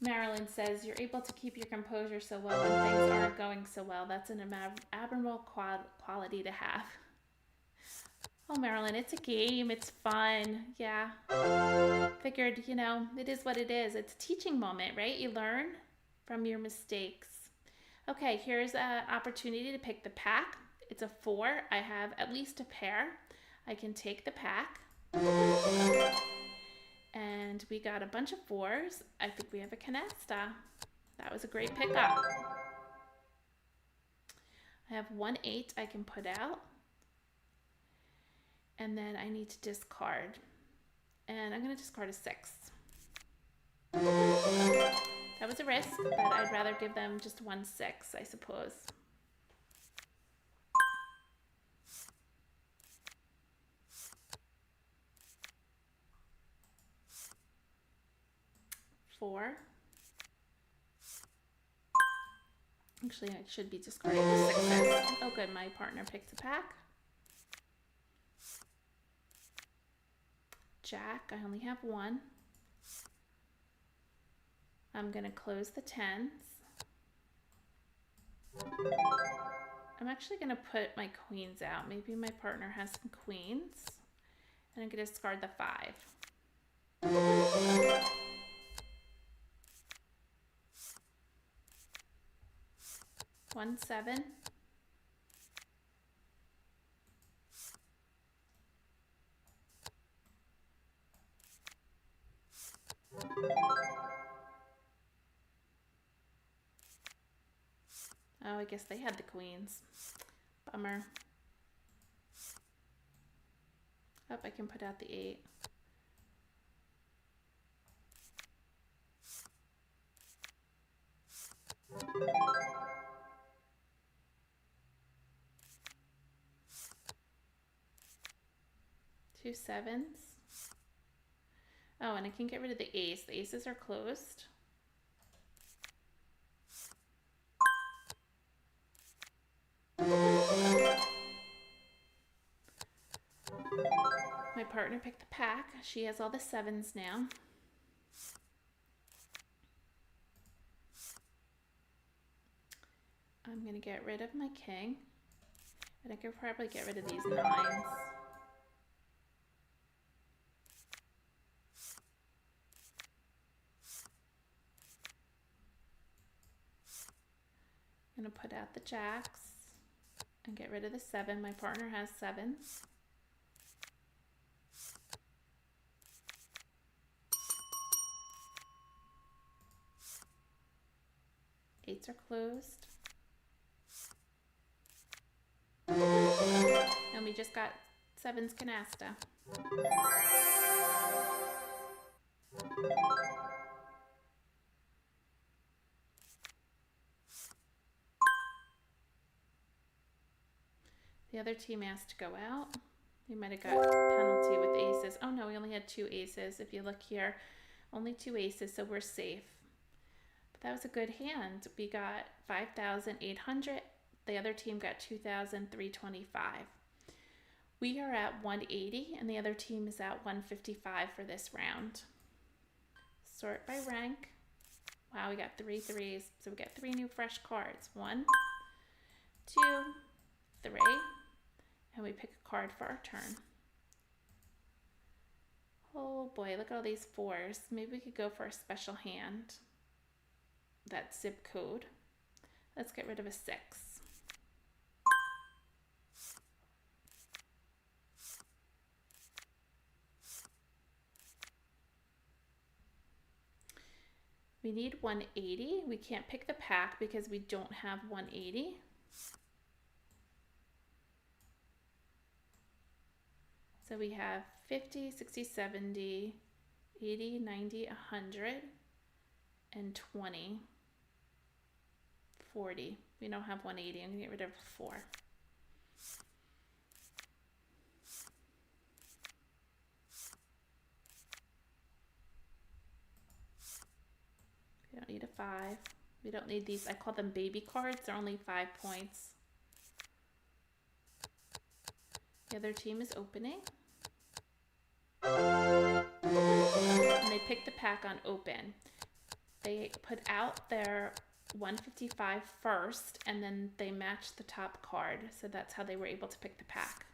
Marilyn says, you're able to keep your composure so well when things aren't going so well. That's an admirable quality to have. Oh, Marilyn, it's a game. It's fun. Yeah. Figured, you know, it is what it is. It's a teaching moment, right? You learn from your mistakes. Okay, here's an opportunity to pick the pack. It's a 4. I have at least a pair. I can take the pack. And we got a bunch of 4s. I think we have a canasta. That was a great pickup. I have 1 8 I can put out. And then I need to discard. And I'm going to discard a 6. That was a risk, but I'd rather give them just 1 6, I suppose. Four. Actually, I should be discarding the 6s. Oh, good. My partner picked a pack. Jack. I only have 1. I'm going to close the 10s. I'm actually going to put my queens out. Maybe my partner has some queens. And I'm going to discard the 5. 1 7. Oh, I guess they had the queens. Bummer. Oh, I can put out the 8. Two 7s. Oh, and I can get rid of the ace. The aces are closed. My partner picked the pack. She has all the 7s now. I'm going to get rid of my king. And I could probably get rid of these 9s. I'm going to put out the jacks and get rid of the 7. My partner has 7s. Eights are closed. And we just got Sevens canasta. The other team asked to go out. We might have got penalty with aces. Oh no, we only had 2 aces. If you look here, only 2 aces, so we're safe. But that was a good hand. We got 5,800. The other team got 2,325. We are at 180 and the other team is at 155 for this round. Sort by rank. Wow, we got 3 threes. So we got 3 new fresh cards. 1, 2, 3. And we pick a card for our turn. Oh boy, look at all these 4s. Maybe we could go for a special hand. That zip code. Let's get rid of a 6. We need 180. We can't pick the pack because we don't have 180. So we have 50, 60, 70, 80, 90, 100, and 20, 40. We don't have 180. I'm going to get rid of 4. We don't need a 5. We don't need these. I call them baby cards. They're only 5 points. The other team is opening. And they pick the pack on open. They put out their 155 first, and then they matched the top card. So that's how they were able to pick the pack.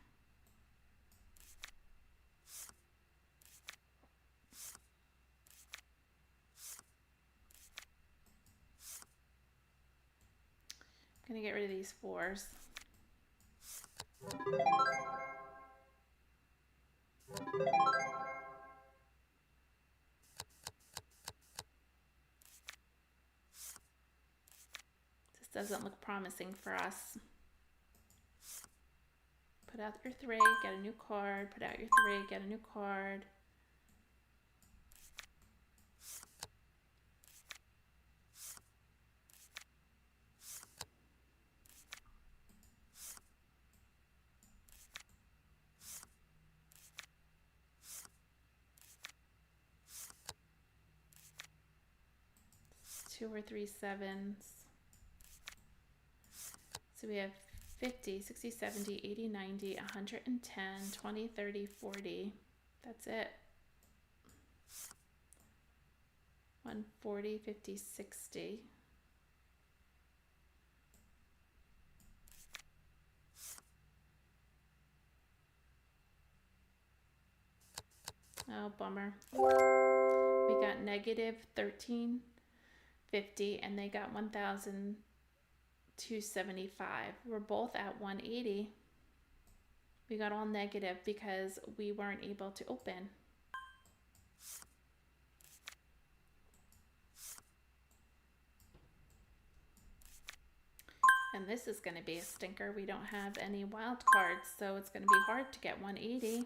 I'm going to get rid of these 4s. This doesn't look promising for us. Put out your 3, get a new card. Put out your 3, get a new card. Two or 3 7s. So we have 50, 60, 70, 80, 90, 110, 20, 30, 40. That's it. 140, 50, 60. Oh, bummer. We got negative 1350 and they got 1,275. We're both at 180. We got all negative because we weren't able to open. And this is going to be a stinker. We don't have any wild cards, so it's going to be hard to get 180.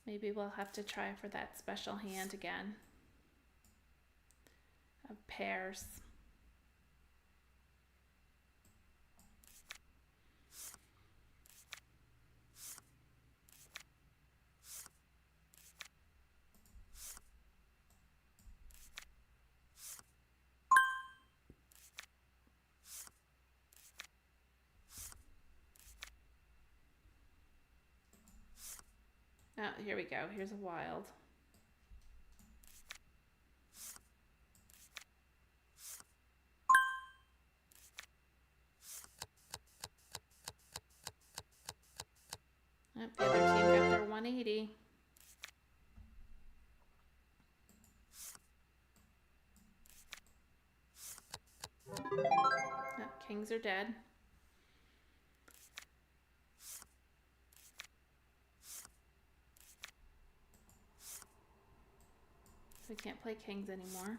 Maybe we'll have to try for that special hand again of pairs. Oh, here we go. Here's a wild. Oh, the other team got their 180. Oh, kings are dead. We can't play kings anymore.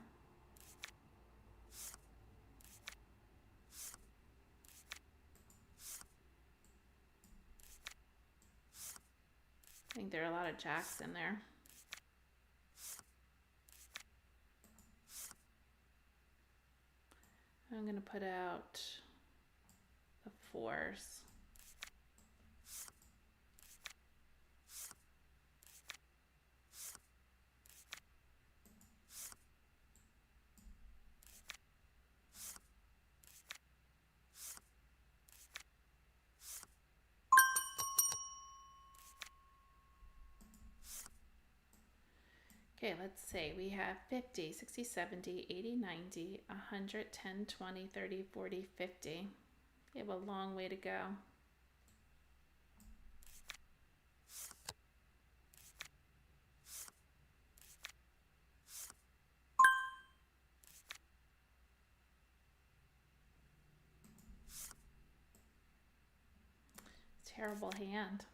there are a lot of jacks in there. I'm going to put out the 4s. Okay, let's see. We have 50, 60, 70, 80, 90, 100, 10, 20, 30, 40, 50. We have a long way to go. Terrible hand.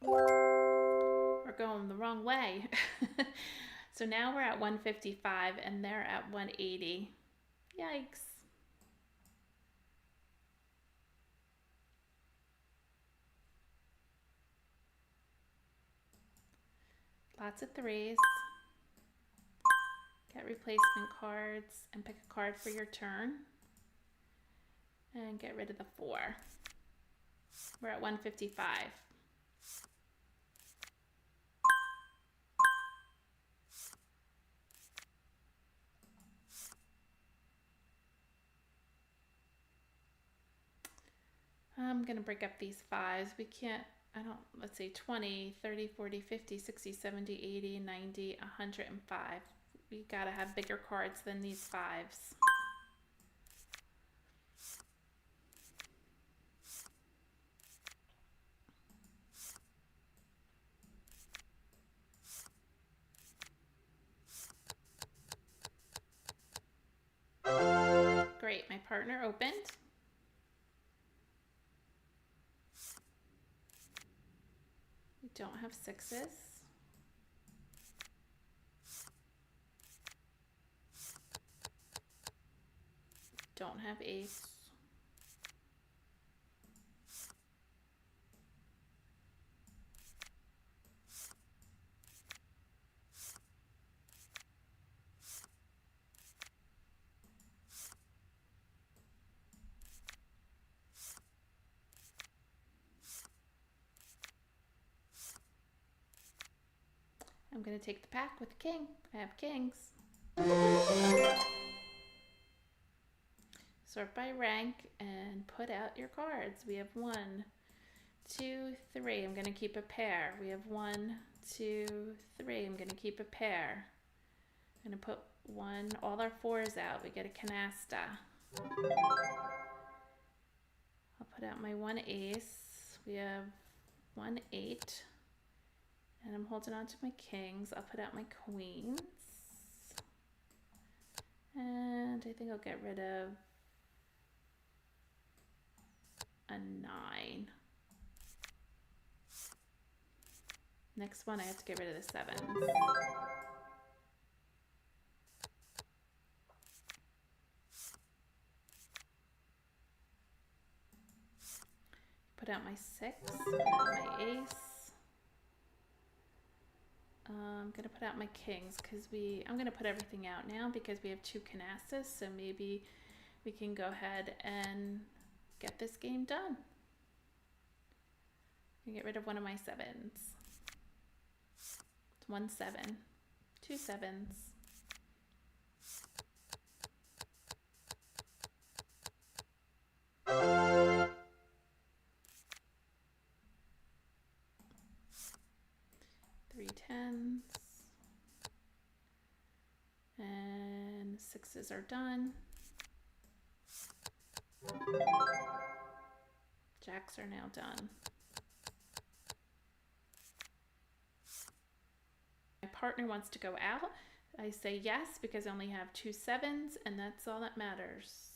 We're going the wrong way. So now we're at 155 and they're at 180. Yikes. Lots of 3s. Get replacement cards and pick a card for your turn. And get rid of the 4. We're at 155. I'm going to break up these 5s. We can't, let's say 20, 30, 40, 50, 60, 70, 80, 90, 105. We got to have bigger cards than these 5s. Great, my partner opened. We don't have 6s. Don't have 8s. I'm going to take the pack with the king. I have kings. Sort by rank and put out your cards. We have 1, 2, 3. I'm going to keep a pair. We have 1, 2, 3. I'm going to keep a pair. I'm going to put all our 4s out. We get a canasta. I'll put out my 1 ace. We have 1 8. And I'm holding on to my kings. I'll put out my queens. And I think I'll get rid of a 9. Next one, I have to get rid of the 7s. Put out my 6, put out my ace. I'm gonna put out my kings because I'm gonna put everything out now because we have 2 canastas, so maybe we can go ahead and get this game done. I get rid of one of my 7s. It's 1 7, 2 7s. Three 10s. And 6s are done. Jacks are now done. My partner wants to go out. I say yes because I only have 2 7s and that's all that matters.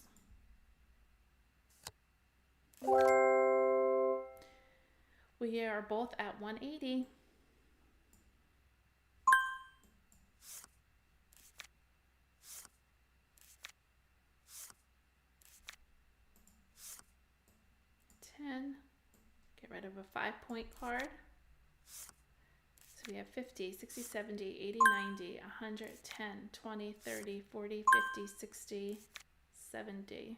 We are both at 180. rid of a 5-point card. So we have 50, 60, 70, 80, 90, 100, 10, 20, 30, 40, 50, 60, 70.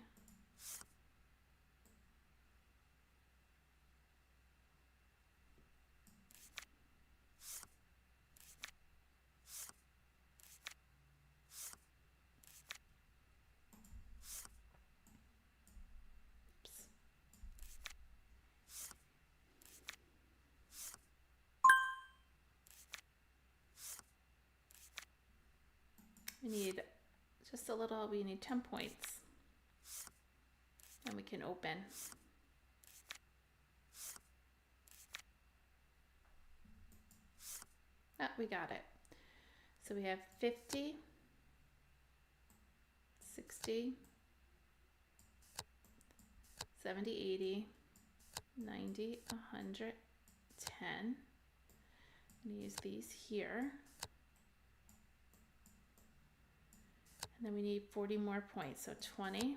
We need just a little, we need 10 points. And we can open. Oh, we got it. So we have 50, 60, 70, 80, 90, 100, 10. I'm going to use these here. And then we need 40 more points, so 20.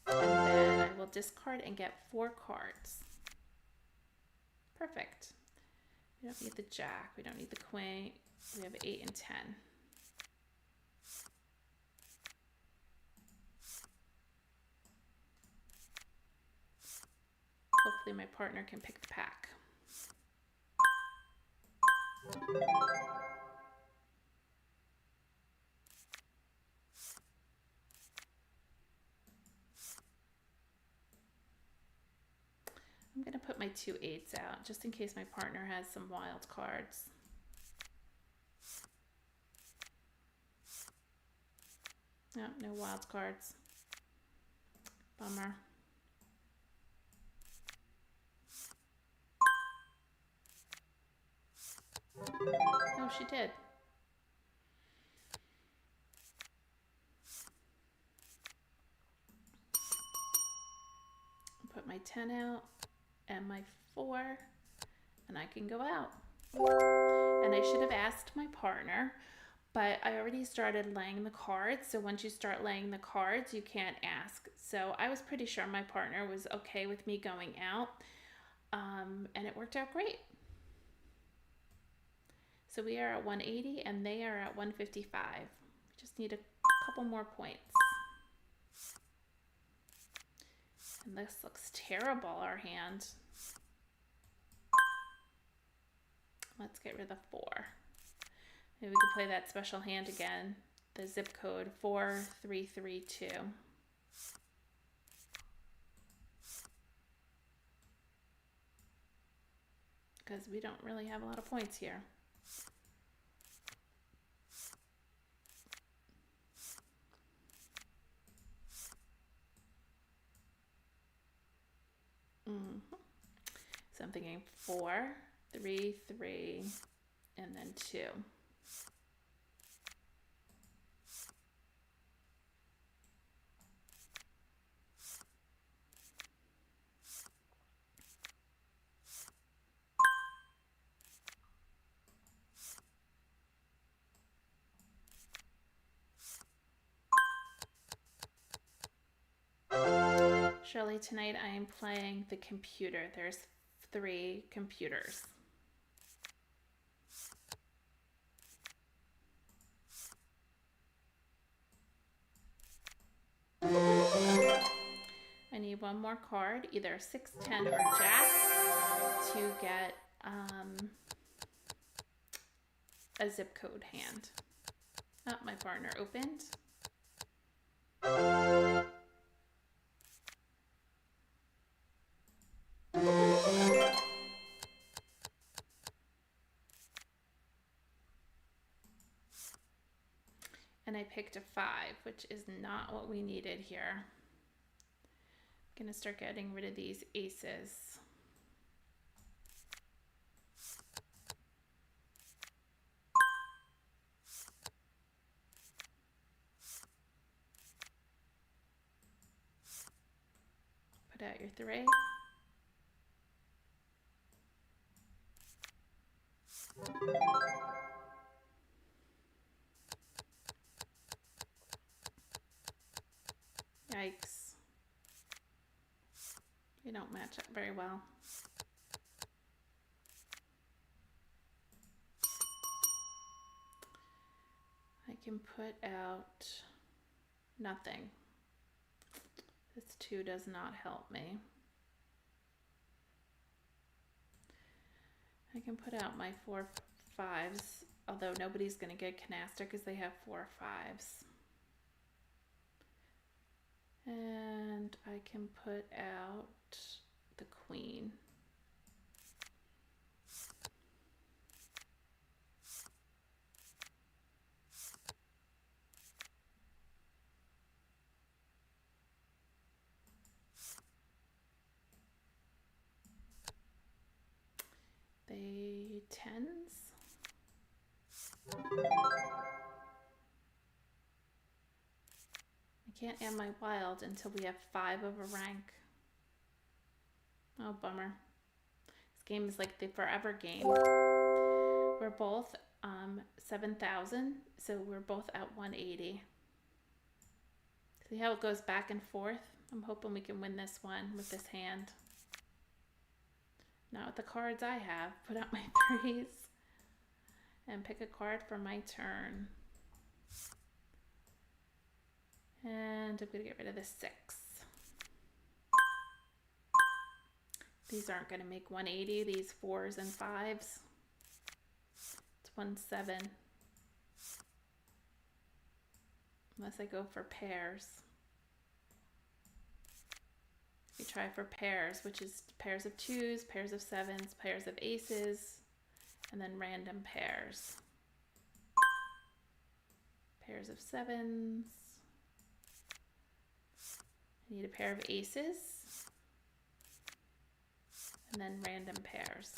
And then I will discard and get 4 cards. Perfect. We don't need the jack, we don't need the queen. We have 8 and 10. Hopefully my partner can pick the pack. I'm going to put my 2 8s out just in case my partner has some wild cards. No, no wild cards. Bummer. Oh, she did. Put my 10 out and my 4, and I can go out. And I should have asked my partner, but I already started laying the cards. So once you start laying the cards, you can't ask. So I was pretty sure my partner was okay with me going out, and it worked out great. So we are at 180 and they are at 155. We just need a couple more points. And this looks terrible, our hand. Let's get rid of the 4. Maybe we could play that special hand again. The zip code 4332. Because we don't really have a lot of points here. So I'm thinking 4, 3, 3, and then 2. Shirley, tonight I am playing the computer. There's 3 computers. I need one more card, either 6, 10, or jack, to get a zip code hand. Oh, my partner opened. And I picked a 5, which is not what we needed here. I'm gonna start getting rid of these aces. Put out your 3. Yikes. They don't match up very well. I can put out nothing. This 2 does not help me. I can put out my 4 5s, although nobody's going to get canasta because they have 4 5s. And I can put out the queen. They 10s. I can't add my wild until we have 5 of a rank. Oh, bummer. This game is like the forever game. We're both 7,000, so we're both at 180. See how it goes back and forth? I'm hoping we can win this one with this hand. Not with the cards I have. Put out my 3s and pick a card for my turn. And I'm going to get rid of the 6. These aren't going to make 180, these 4s and 5s. It's 1-7. Unless I go for pairs. You try for pairs, which is pairs of 2s, pairs of 7s, pairs of aces, and then random pairs. Pairs of 7s. I need a pair of aces, and then random pairs.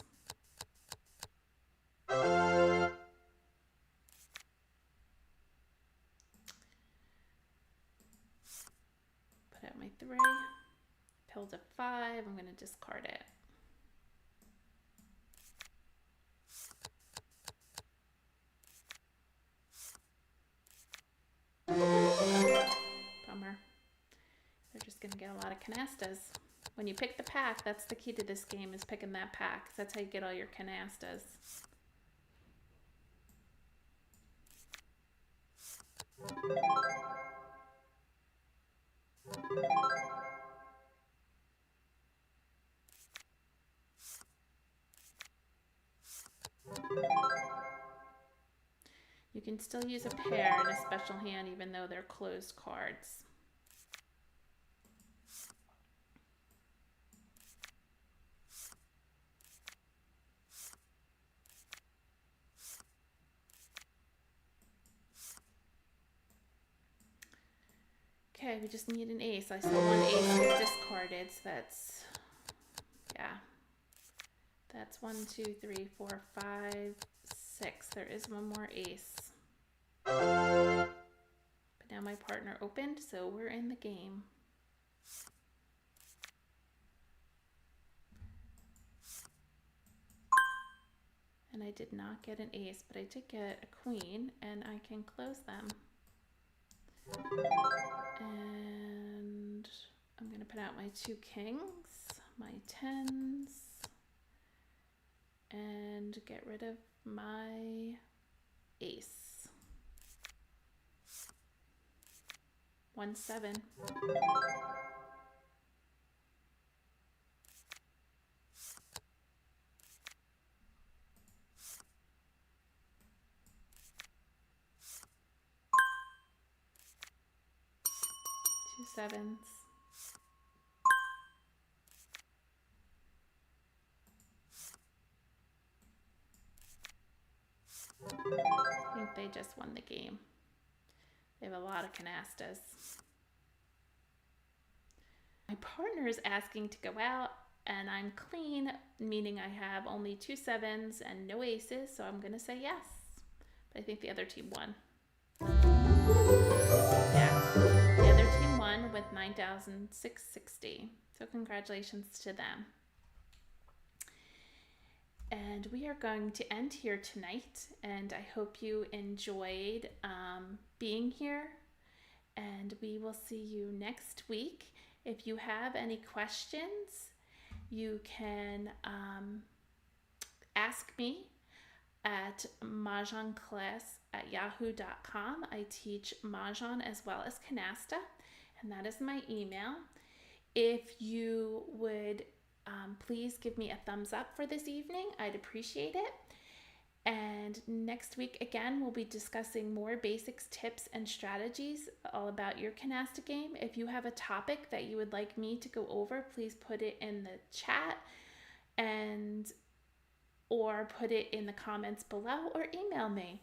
Put out my 3. Pilled a 5. I'm going to discard it. Bummer. They're just going to get a lot of canastas. When you pick the pack, that's the key to this game, is picking that pack. That's how you get all your canastas. You can still use a pair in a special hand even though they're closed cards. Okay, we just need an ace. I saw one ace discarded, so that's, yeah. That's 1, 2, 3, 4, 5, 6. There is one more ace. But now my partner opened, so we're in the game. And I did not get an ace, but I did get a queen, and I can close them. And I'm going to put out my 2 kings, my 10s, and get rid of my ace. 1-7. Two 7s. I think they just won the game. They have a lot of canastas. My partner is asking to go out, and I'm clean, meaning I have only 2 7s and no aces, so I'm going to say yes. But I think the other team won. Yeah, the other team won with 9,660. So congratulations to them. And we are going to end here tonight, and I hope you enjoyed being here, and we will see you next week. If you have any questions, you can ask me at mahjongclass@yahoo.com. I teach Mahjong as well as Canasta, and that is my email. If you would please give me a thumbs up for this evening, I'd appreciate it. And next week, again, we'll be discussing more basics, tips, and strategies all about your Canasta game. If you have a topic that you would like me to go over, please put it in the chat or put it in the comments below or email me.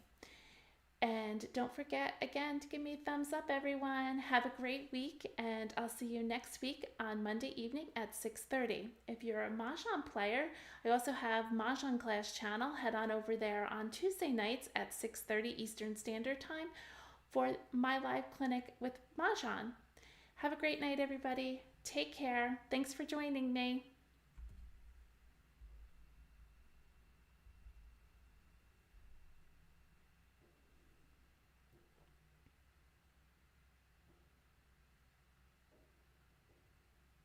And don't forget, again, to give me a thumbs up, everyone. Have a great week, and I'll see you next week on Monday evening at 6:30. If you're a Mahjong player, I also have Mahjong Class channel. Head on over there on Tuesday nights at 6:30 Eastern Standard Time for my live clinic with Mahjong. Have a great night, everybody. Take care. Thanks for joining me.